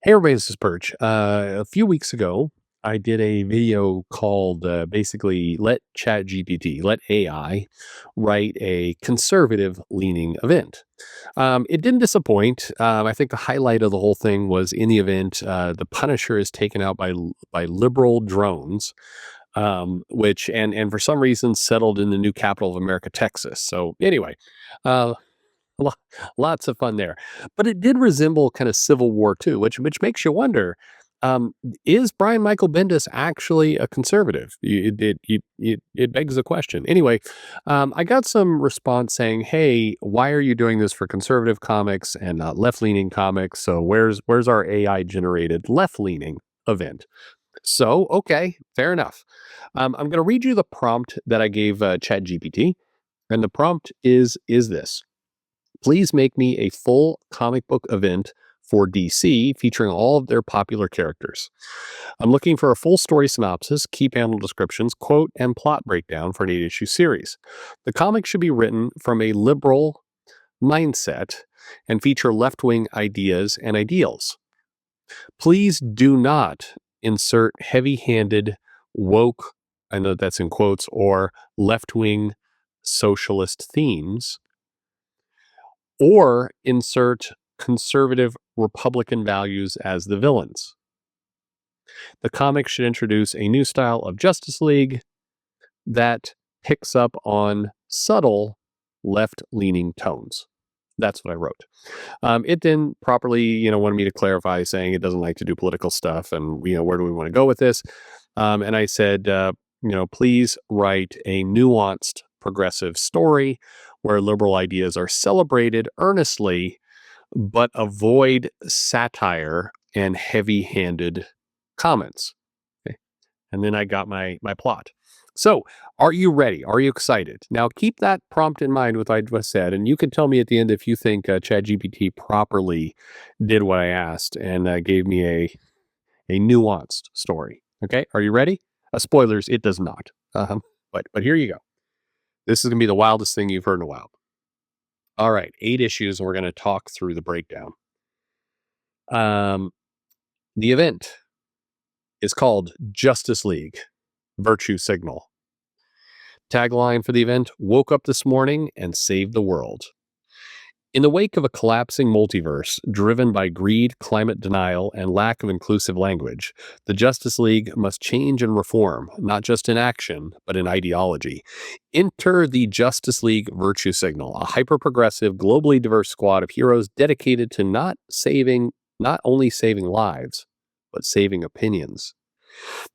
Hey everybody, this is Perch. A few weeks ago, I did a video called basically Let ChatGPT, Let AI write a conservative leaning event. It didn't disappoint. I think the highlight of the whole thing was in the event, the Punisher is taken out by liberal drones, which and for some reason settled in the new capital of America, Texas. So anyway, uh, Lo lots of fun there. But it did resemble kind of Civil War too, which makes you wonder, is Brian Michael Bendis actually a conservative? It begs the question. Anyway, I got some response saying, "Hey, why are you doing this for conservative comics and not left-leaning comics? So where's our AI generated left-leaning event?" So, okay, fair enough. I'm going to read you the prompt that I gave ChatGPT, and the prompt is this. Please make me a full comic book event for DC featuring all of their popular characters. I'm looking for a full story synopsis, key panel descriptions, quote, and plot breakdown for an 8-issue series. The comic should be written from a liberal mindset and feature left wing ideas and ideals. Please do not insert heavy handed, woke, I know that's in quotes, or left wing socialist themes or insert conservative Republican values as the villains. The comic should introduce a new style of Justice League that picks up on subtle left leaning tones. That's what I wrote. It then properly, wanted me to clarify, saying it doesn't like to do political stuff, and where do we want to go with this? And I said, please write a nuanced, progressive story where liberal ideas are celebrated earnestly, but avoid satire and heavy-handed comments. Okay. And then I got my plot. So, are you ready? Are you excited? Now, keep that prompt in mind with what I just said, and you can tell me at the end if you think ChatGPT properly did what I asked and gave me a nuanced story. Okay, are you ready? Spoilers, it does not. But here you go. This is going to be the wildest thing you've heard in a while. All right, 8 issues, and we're going to talk through the breakdown. The event is called Justice League Virtue Signal. Tagline for the event: woke up this morning and saved the world. In the wake of a collapsing multiverse driven by greed, climate denial, and lack of inclusive language, the Justice League must change and reform, not just in action, but in ideology. Enter the Justice League Virtue Signal, a hyper-progressive, globally diverse squad of heroes dedicated to not only saving lives, but saving opinions.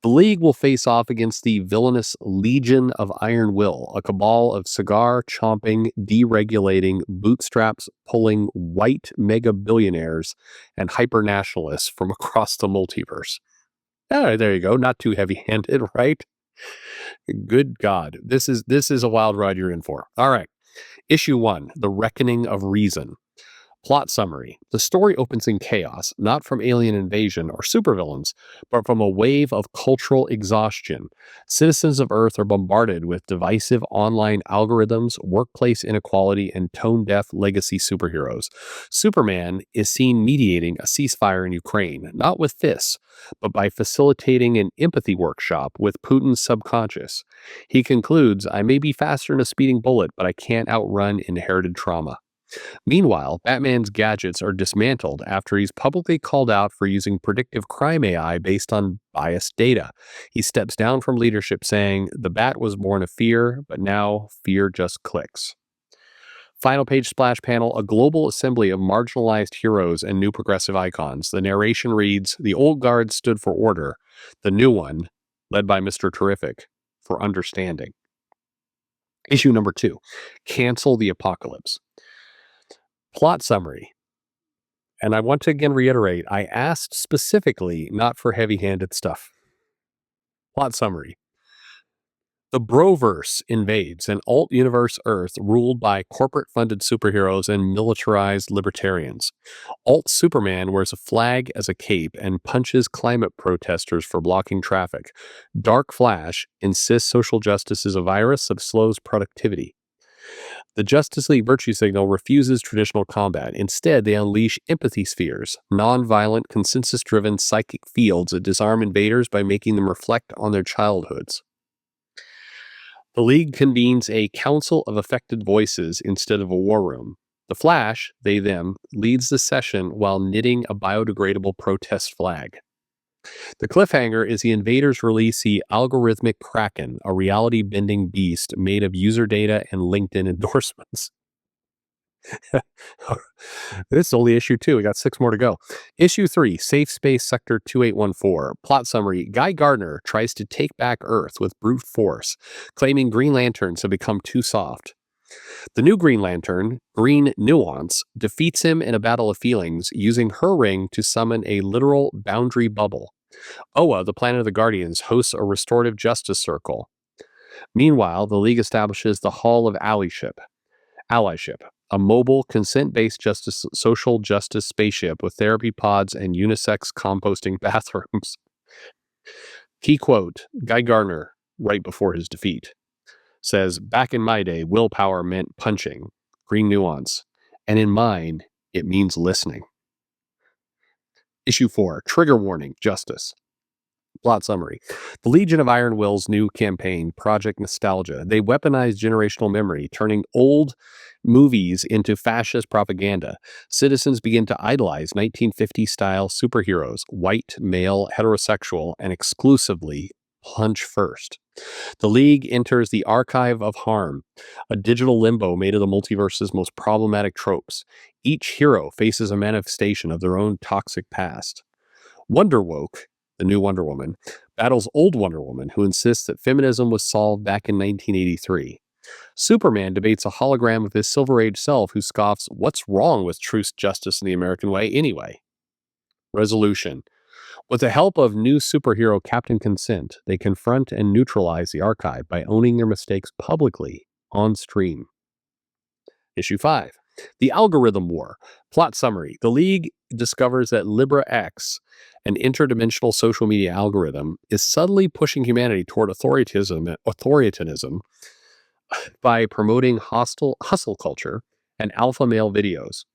The League will face off against the villainous Legion of Iron Will, a cabal of cigar-chomping, deregulating, bootstraps-pulling white mega-billionaires and hyper-nationalists from across the multiverse. There you go. Not too heavy-handed, right? Good God. This is a wild ride you're in for. All right. Issue 1, The Reckoning of Reason. Plot summary. The story opens in chaos, not from alien invasion or supervillains, but from a wave of cultural exhaustion. Citizens of Earth are bombarded with divisive online algorithms, workplace inequality, and tone-deaf legacy superheroes. Superman is seen mediating a ceasefire in Ukraine, not with fists, but by facilitating an empathy workshop with Putin's subconscious. He concludes, "I may be faster than a speeding bullet, but I can't outrun inherited trauma." Meanwhile, Batman's gadgets are dismantled after he's publicly called out for using predictive crime AI based on biased data. He steps down from leadership saying, "The Bat was born of fear, but now fear just clicks." Final page splash panel: a global assembly of marginalized heroes and new progressive icons. The narration reads, "The old guard stood for order. The new one, led by Mr. Terrific, for understanding." Issue number 2, Cancel the Apocalypse. Plot summary. And I want to again reiterate, I asked specifically not for heavy-handed stuff. Plot summary. The Broverse invades an alt-universe Earth ruled by corporate-funded superheroes and militarized libertarians. Alt-Superman wears a flag as a cape and punches climate protesters for blocking traffic. Dark Flash insists social justice is a virus that slows productivity. The Justice League Virtue Signal refuses traditional combat. Instead, they unleash empathy spheres, nonviolent, consensus driven psychic fields that disarm invaders by making them reflect on their childhoods. The League convenes a council of affected voices instead of a war room. The Flash, they them, leads the session while knitting a biodegradable protest flag. The cliffhanger is the invaders release the algorithmic Kraken, a reality bending beast made of user data and LinkedIn endorsements. This is only issue 2. We got 6 more to go. Issue 3, Safe Space Sector 2814. Plot summary: Guy Gardner tries to take back Earth with brute force, claiming Green Lanterns have become too soft. The new Green Lantern, Green Nuance, defeats him in a battle of feelings, using her ring to summon a literal boundary bubble. Oa, the planet of the Guardians, hosts a restorative justice circle. Meanwhile, the League establishes the Hall of Allyship, a mobile, consent-based social justice spaceship with therapy pods and unisex composting bathrooms. Key quote: Guy Gardner, right before his defeat, says, "Back in my day, willpower meant punching, Green Nuance, and in mine, it means listening." Issue 4, Trigger Warning, Justice. Plot summary: The Legion of Iron Will's new campaign, Project Nostalgia. They weaponize generational memory, turning old movies into fascist propaganda. Citizens begin to idolize 1950s-style superheroes, white, male, heterosexual, and exclusively punch first. The League enters the Archive of Harm, a digital limbo made of the multiverse's most problematic tropes. Each hero faces a manifestation of their own toxic past. Wonderwoke, the new Wonder Woman, battles old Wonder Woman, who insists that feminism was solved back in 1983. Superman debates a hologram of his Silver Age self who scoffs, "What's wrong with truth, justice, and the American way anyway?" Resolution: With the help of new superhero Captain Consent, they confront and neutralize the archive by owning their mistakes publicly on stream. Issue 5, The Algorithm War. Plot summary: The League discovers that Libra X, an interdimensional social media algorithm, is subtly pushing humanity toward authoritarianism by promoting hustle culture and alpha male videos.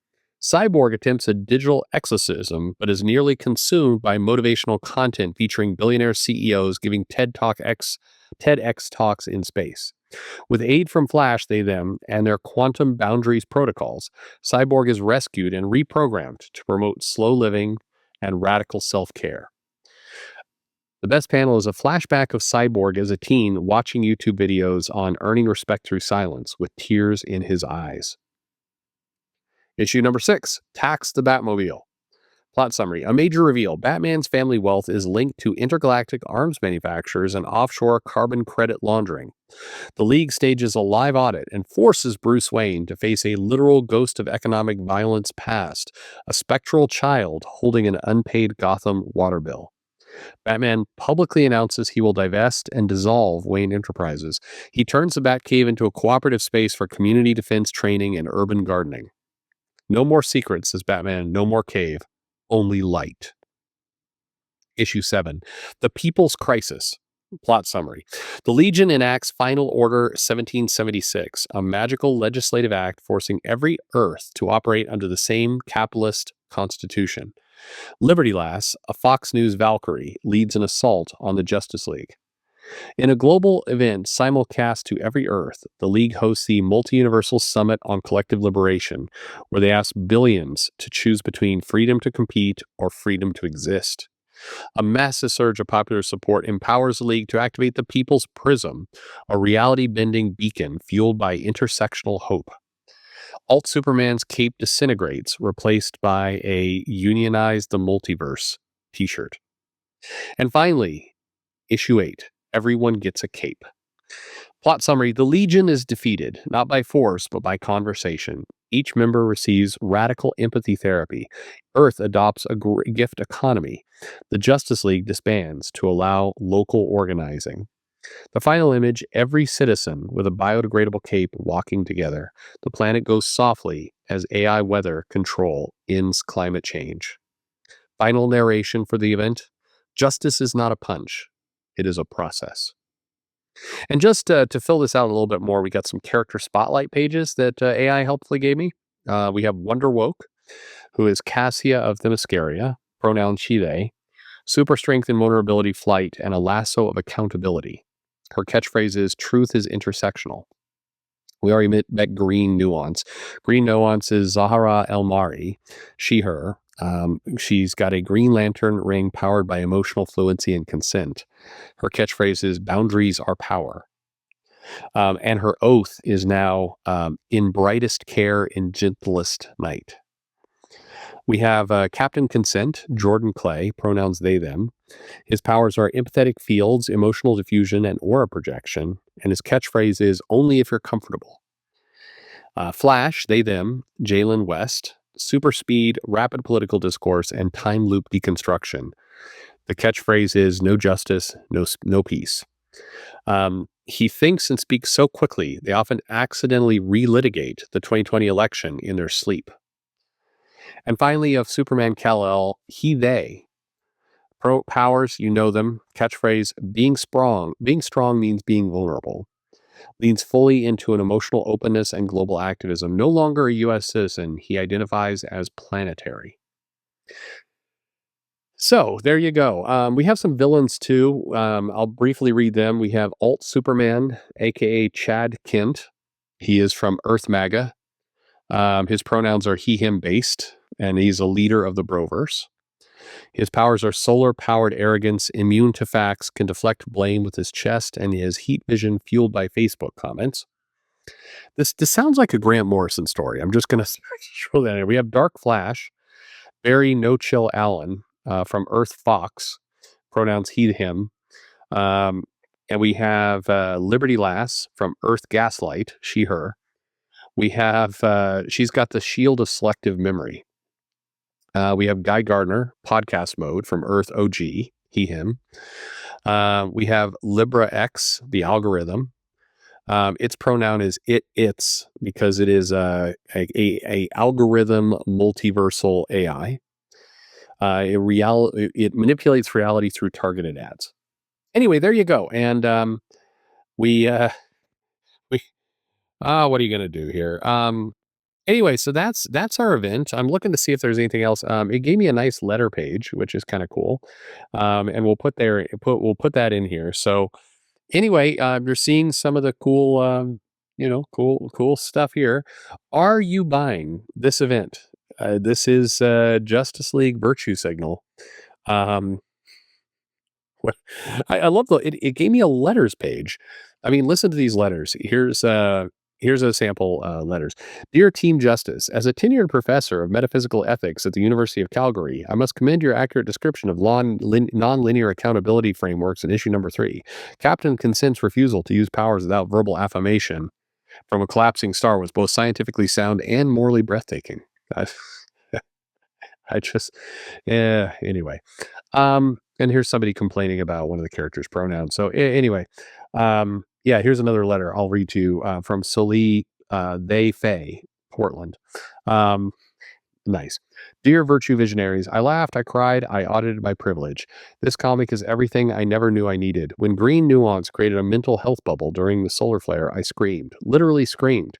Cyborg attempts a digital exorcism, but is nearly consumed by motivational content featuring billionaire CEOs giving TEDx talks in space. With aid from Flash, they them, and their quantum boundaries protocols, Cyborg is rescued and reprogrammed to promote slow living and radical self-care. The best panel is a flashback of Cyborg as a teen watching YouTube videos on earning respect through silence with tears in his eyes. Issue number 6, Tax the Batmobile. Plot summary: A major reveal. Batman's family wealth is linked to intergalactic arms manufacturers and offshore carbon credit laundering. The League stages a live audit and forces Bruce Wayne to face a literal ghost of economic violence past, a spectral child holding an unpaid Gotham water bill. Batman publicly announces he will divest and dissolve Wayne Enterprises. He turns the Batcave into a cooperative space for community defense training and urban gardening. No more secrets, says Batman. No more cave. Only light. Issue 7, The People's Crisis. Plot summary: The Legion enacts Final Order 1776, a magical legislative act forcing every Earth to operate under the same capitalist constitution. Liberty Lass, a Fox News Valkyrie, leads an assault on the Justice League. In a global event simulcast to every Earth, the League hosts the Multi-Universal Summit on Collective Liberation, where they ask billions to choose between freedom to compete or freedom to exist. A massive surge of popular support empowers the League to activate the People's Prism, a reality-bending beacon fueled by intersectional hope. Alt Superman's cape disintegrates, replaced by a Unionize the Multiverse t-shirt. And finally, Issue 8, Everyone Gets a Cape. Plot summary: The Legion is defeated, not by force, but by conversation. Each member receives radical empathy therapy. Earth adopts a gift economy. The Justice League disbands to allow local organizing. The final image: every citizen with a biodegradable cape walking together. The planet goes softly as AI weather control ends climate change. Final narration for the event: Justice is not a punch. It is a process. And just to fill this out a little bit more, we got some character spotlight pages that AI helpfully gave me. We have Wonder Woke, who is Cassia of Themyscira, pronoun she, they, super strength and vulnerability flight, and a lasso of accountability. Her catchphrase is truth is intersectional. We already met Green Nuance. Green Nuance is Zahara El Mari, she, her. She's got a Green Lantern ring powered by emotional fluency and consent. Her catchphrase is boundaries are power. And her oath is now in brightest care, in gentlest night. We have Captain Consent, Jordan Clay, pronouns they, them. His powers are empathetic fields, emotional diffusion, and aura projection. And his catchphrase is only if you're comfortable. Flash, they, them, Jalen West, super speed, rapid political discourse, and time loop deconstruction. The catchphrase is no justice, no peace. He thinks and speaks so quickly, they often accidentally relitigate the 2020 election in their sleep. And finally, of Superman Kal-El, he, they. Pro powers, you know them. Catchphrase, being strong. Being strong means being vulnerable. Leans fully into an emotional openness and global activism. No longer a U.S. citizen, he identifies as planetary. So there you go. We have some villains too. I'll briefly read them. We have Alt Superman, aka Chad Kent. He is from Earth MAGA. His pronouns are he, him based, and he's a leader of the Broverse. His powers are solar powered arrogance, immune to facts, can deflect blame with his chest, and he has heat vision fueled by Facebook comments. This sounds like a Grant Morrison story. I'm just going to throw that in. We have Dark Flash, Barry No Chill Allen from Earth Fox, pronouns he, him. And we have Liberty Lass from Earth Gaslight, she, her. We have, she's got the shield of selective memory. We have Guy Gardner, podcast mode from Earth OG, he, him. We have Libra X, the algorithm. Its pronoun is its, because it is a algorithm multiversal AI. It manipulates reality through targeted ads. Anyway, there you go. And we what are you going to do here? Anyway, so that's our event. I'm looking to see if there's anything else. It gave me a nice letter page, which is kind of cool. And we'll put that in here. So anyway, you're seeing some of the cool, cool stuff here. Are you buying this event? This is Justice League Virtue Signal. I love it gave me a letters page. I mean, listen to these letters. Here's a sample letters. Dear Team Justice, as a tenured professor of metaphysical ethics at the University of Calgary, I must commend your accurate description of nonlinear accountability frameworks in issue number 3. Captain Consent's refusal to use powers without verbal affirmation from a collapsing star was both scientifically sound and morally breathtaking. I just, yeah, anyway. And here's somebody complaining about one of the characters' pronouns. So anyway, yeah, here's another letter I'll read to you from Solee They Fay, Portland. Nice. Dear Virtue Visionaries, I laughed, I cried, I audited my privilege. This comic is everything I never knew I needed. When Green Nuance created a mental health bubble during the solar flare, I screamed, literally screamed.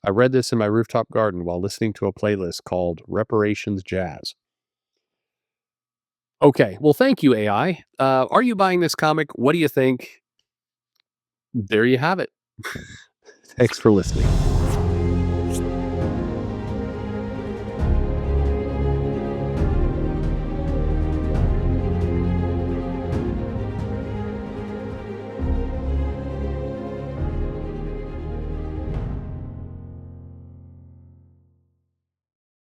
I read this in my rooftop garden while listening to a playlist called Reparations Jazz. Okay, well, thank you, AI. Are you buying this comic? What do you think? There you have it. Thanks for listening.